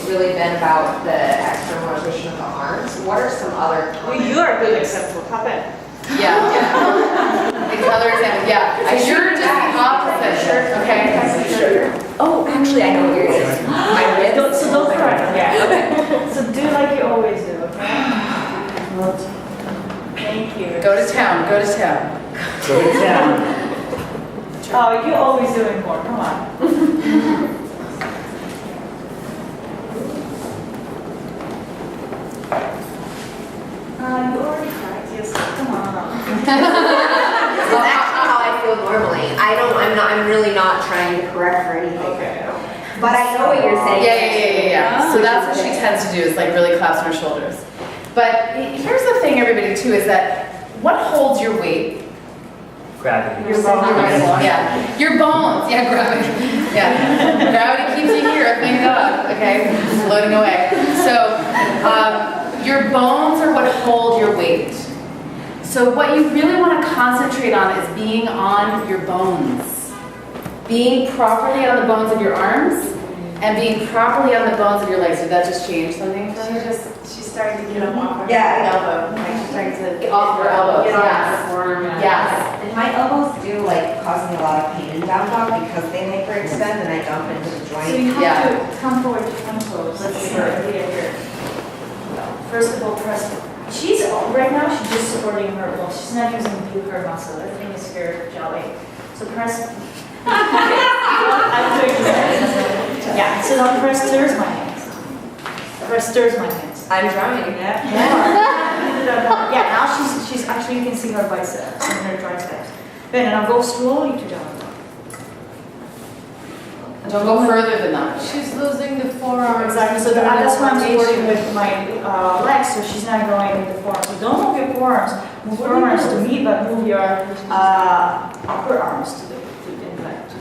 really been about the external rotation of the arms. What are some other Well, you are a good example. How about? Yeah. Another example. Yeah. You're just the opposite. Okay. Oh, actually, I know what you're doing. My ribs. So don't cry. Yeah. Okay. So do like you always do. Okay. Thank you. Go to town. Go to town. Go to town. Oh, you always doing more. Come on. You already practiced. Come on. This is actually how I feel normally. I'm really not trying to correct for anything. Okay. But I know what you're saying. Yeah. So that's what she tends to do, is like really collapse her shoulders. But here's the thing, everybody, too, is that what holds your weight? Gravity. Your bones. Yeah. Your bones. Yeah, gravity. Yeah. Gravity keeps you here, thank God. Okay. Floating away. So your bones are what hold your weight. So what you really want to concentrate on is being on your bones. Being properly on the bones of your arms and being properly on the bones of your legs. Did that just change something for you? She's starting to get up off her elbow. Like she's starting to get off her elbows. Yes. Yes. And my elbows do like cause me a lot of pain in down dog because they hyperextend and I dump into the So joint. you have to come forward to come close. Let's see her here. First of all, press. She's right now. She's just supporting her bones. She's not using her muscle. Everything is here jelly. So press. I'm doing this. Yeah. So now press. There's my hands. Press. There's my hands. I'm trying. Yeah. Yeah. Now she's actually, you can see her biceps and her triceps. Then I'll go slowly to down. Don't go further than that. She's losing the forearm. Exactly. So that's why I'm supporting with my legs. So she's not going with the forearms. So don't move your forearms. Move your forearms to me, but move your upper arms to the left.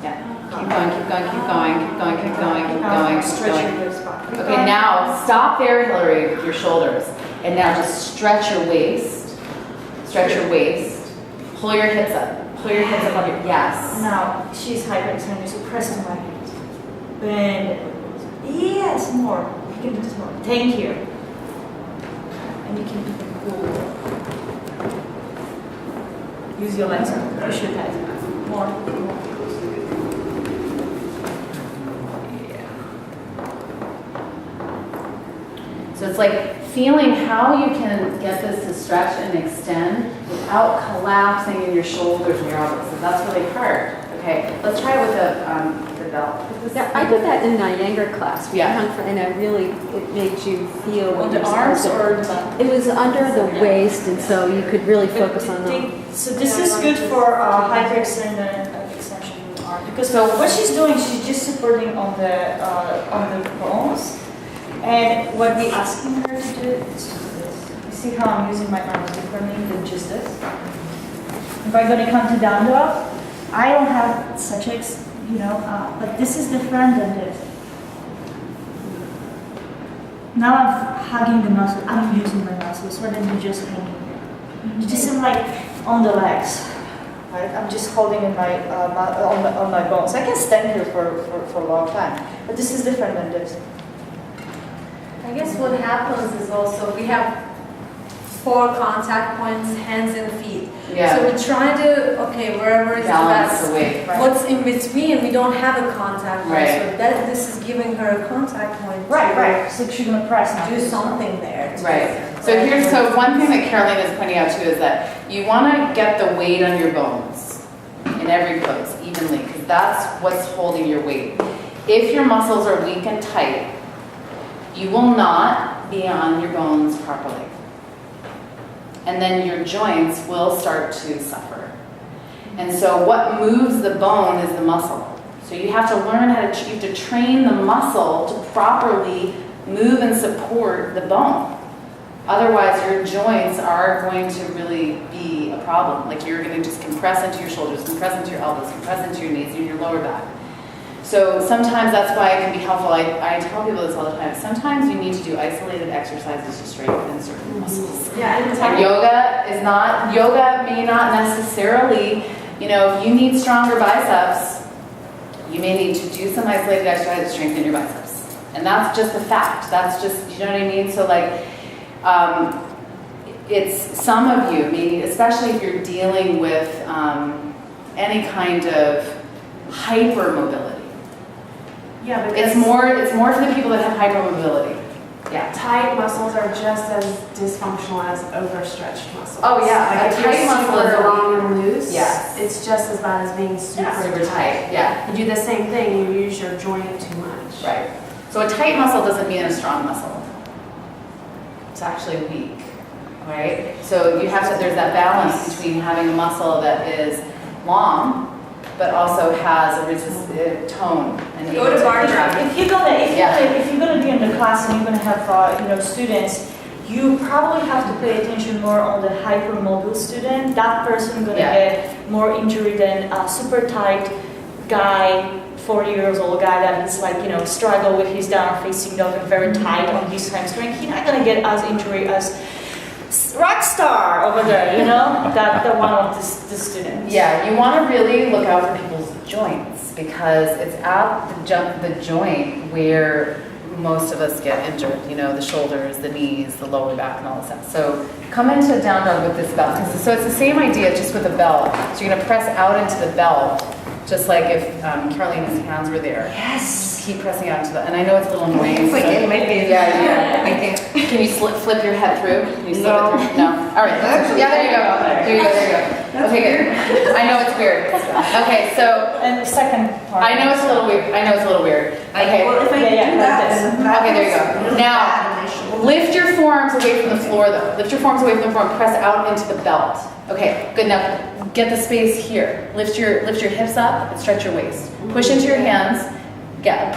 Yeah. Keep going, keep going, keep going, keep going, keep going, keep going, keep Stretch going. your spine. Okay, now stop there, Hillary, with your shoulders. And now just stretch your waist. Stretch your waist. Pull your hips up. Pull your hips up on your, yes. Now she's hyperextended, so press to my hands. Bend. Yes, more. You can do this more. Thank you. And you can pull. Use your legs. Push your thighs back. More. So it's like feeling how you can get this to stretch and extend without collapsing in your shoulders and your elbows. So that's really hard. Okay, let's try it with the belt. Yeah, I did that in Niagara class. We Yeah. hung for, and it made you feel On the arms or the it was under the waist, and so you could really focus on that. So this is good for hyperextension arm because what she's doing, she's just supporting on the bones. And what we're asking her to do is to do this. You see how I'm using my arms differently than just this? If I'm going to come to down dog, I don't have such but this is different than this. Now I'm hugging the muscle. I'm using my muscles rather than just hanging here. Just in like on the legs. Right? I'm just holding in my on my bones. I can stand here for a long time, but this is different than this. I guess what happens is also we have 4 contact points, hands and feet. Yeah. So we try to, wherever is Balance the the weight. best. What's in between, we don't have a contact point. Right. So this is giving her a contact point. Right. So she's gonna press now. Do something there. Right. So one thing that Caroline is pointing out too is that you want to get the weight on your bones in every pose evenly, because that's what's holding your weight. If your muscles are weak and tight, you will not be on your bones properly. And then your joints will start to suffer. And so what moves the bone is the muscle. So you have to learn how to, you have to train the muscle to properly move and support the bone. Otherwise, your joints are going to really be a problem. Like you're going to just compress into your shoulders, compress into your elbows, compress into your knees, and your lower back. So sometimes that's why it can be helpful. I tell people this all the time. Sometimes you need to do isolated exercises to strengthen certain muscles. Yeah. And yoga may not necessarily, if you need stronger biceps, you may need to do some isolated exercises to strengthen your biceps. And that's just a fact. That's just, you know what I mean? So like, it's some of you, maybe, especially if you're dealing with any kind of hypermobility. Yeah, because It's more for the people that have hypermobility. Yeah. tight muscles are just as dysfunctional as overstretched muscles. Oh, yeah. Like A if you're tight muscle is super a- long and loose, Yes. it's just as bad as being super tight. Yeah. You do the same thing, you use your joint too much. Right. So a tight muscle doesn't mean a strong muscle. It's actually weak, right? So you have to, there's that balance between having a muscle that is long, but also has a tone and Go to bar training. If you're gonna be in the class and you're gonna have students, you probably have to pay attention more on the hypermobile student. That person gonna get more injury than a super tight guy, 40 years old guy that is like struggle with his down facing dog and very tight on his hamstring. He's not gonna get as injury as rock star over there, that one of the students. Yeah, you want to really look out for people's joints because it's at the joint where most of us get injured, the shoulders, the knees, the lower back, and all this stuff. So come into down dog with this belt. So it's the same idea, just with a belt. So you're going to press out into the belt, just like if Carolina's hands were there. Yes. Keep pressing out into the, and I know it's a little annoying. Like in my face. Yeah. I can't. Can you flip your head through? Can you slip No. it through? No. All right. Yeah, there you go. There you go. Okay, good. I know it's weird. Okay, so And the second part. I know it's a little weird. Okay. Well, if I Yeah, can do that, like this. then Okay, there you go. Now, lift your forearms away from the floor though. Lift your forearms away from the floor and press out into the belt. Okay, good. Now, get the space here. Lift your hips up and stretch your waist. Push into your hands.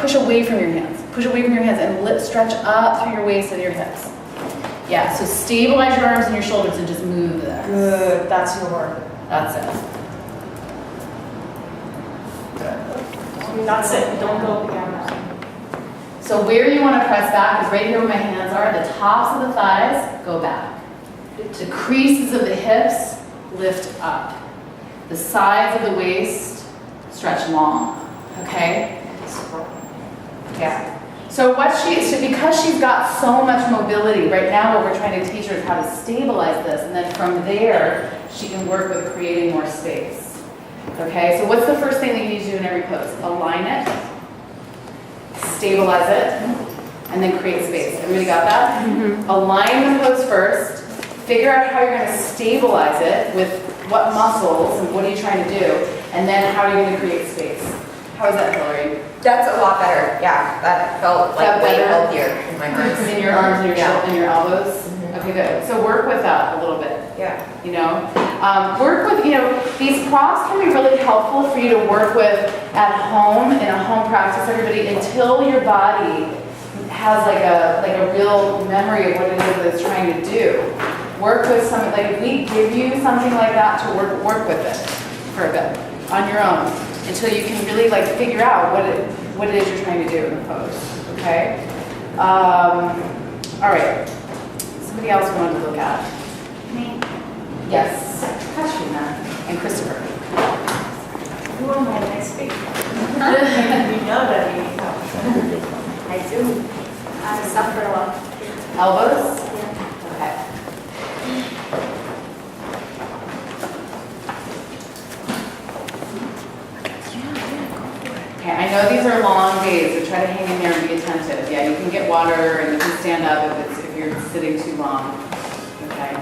Push away from your hands. Push away from your hands and stretch up through your waist and your hips. Yeah, so stabilize your arms and your shoulders and just move there. Good, that's your work. That's it. That's it, don't go beyond that. So where you want to press back is right here where my hands are. The tops of the thighs, go back. The creases of the hips, lift up. The sides of the waist, stretch long. Okay? Yeah. So because she's got so much mobility, right now what we're trying to teach her is how to stabilize this, and then from there, she can work with creating more space. Okay, so what's the first thing that you need to do in every pose? Align it, stabilize it, and then create space. Everybody got that? Align the pose first, figure out how you're going to stabilize it with what muscles and what are you trying to do, and then how are you going to create space. How is that, Hillary? That's a lot better. Yeah, that felt like That way better? healthier in my arms. In your arms and your Yeah. and your elbows? Mhm. Okay, good. So work with that a little bit. Yeah. Work with, these props can be really helpful for you to work with at home, in a home practice, everybody, until your body has like a real memory of what it is that it's trying to do. Work with something, like if we give you something like that to work with it for a bit on your own until you can really like figure out what it is you're trying to do in the pose, okay? All right, somebody else wanted to look at. Me? Yes, Katrina and Christopher. You are my next speaker. You know that you need help. I do. I suffer a lot. Elbows? Okay. Okay, I know these are long days, so try to hang in there and be attentive. Yeah, you can get water and you can stand up if you're sitting too long. Okay.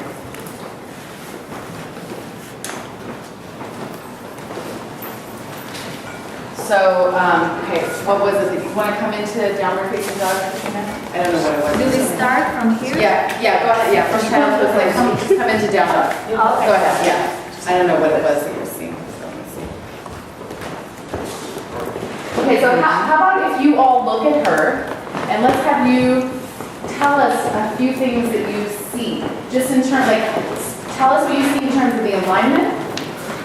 So, okay, what was it? You want to come into downward facing dog? I don't know what it was. Do we start from here? Yeah, go ahead. Yeah, from child's pose, like, come into down dog. Go ahead, yeah. I don't know what it was that you were seeing. So let me see. Okay, so how about if you all look at her and let's have you tell us a few things that you see. Just in terms, like, tell us what you see in terms of the alignment,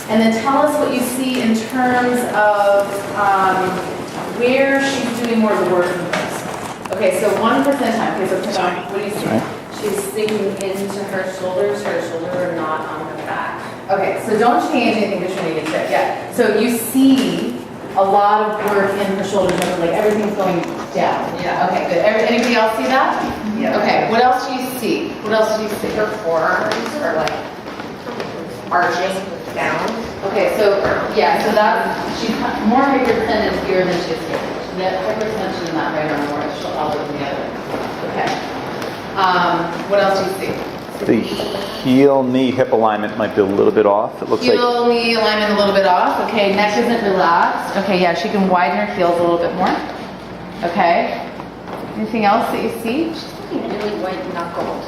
and then tell us what you see in terms of where she's doing more of the work in the pose. Okay, so 1% time. Okay, so what do you see? She's sinking into her shoulders are not on her back. Okay, so don't change anything to Trinity yet. So you see a lot of work in her shoulders, like everything's going down. Yeah. Okay, good. Anybody else see that? Yeah. Okay, what else do you see? What else do you see? Her forearms are like arching down. Okay, so, yeah, so she's more hyperextended here than she is here. She has hyperextension in that right arm, more she'll elbow than the other. Okay. What else do you see? The heel, knee, hip alignment might be a little bit off. It looks like Heel, knee alignment a little bit off. Okay, neck isn't relaxed. Okay, yeah, she can widen her heels a little bit more. Okay. Anything else that you see? She's looking really white knuckled.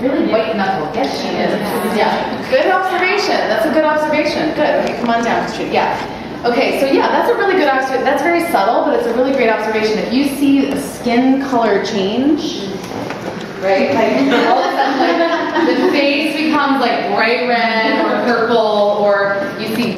Really white knuckle. Yes, she is. Yeah. Good observation. That's a good observation. Good. Okay, come on down, Street. Yeah. Okay, so yeah, that's a really good observation. That's very subtle, but it's a really great observation. If you see skin color change, right? Like all of a sudden, like the face becomes like bright red or purple, or you see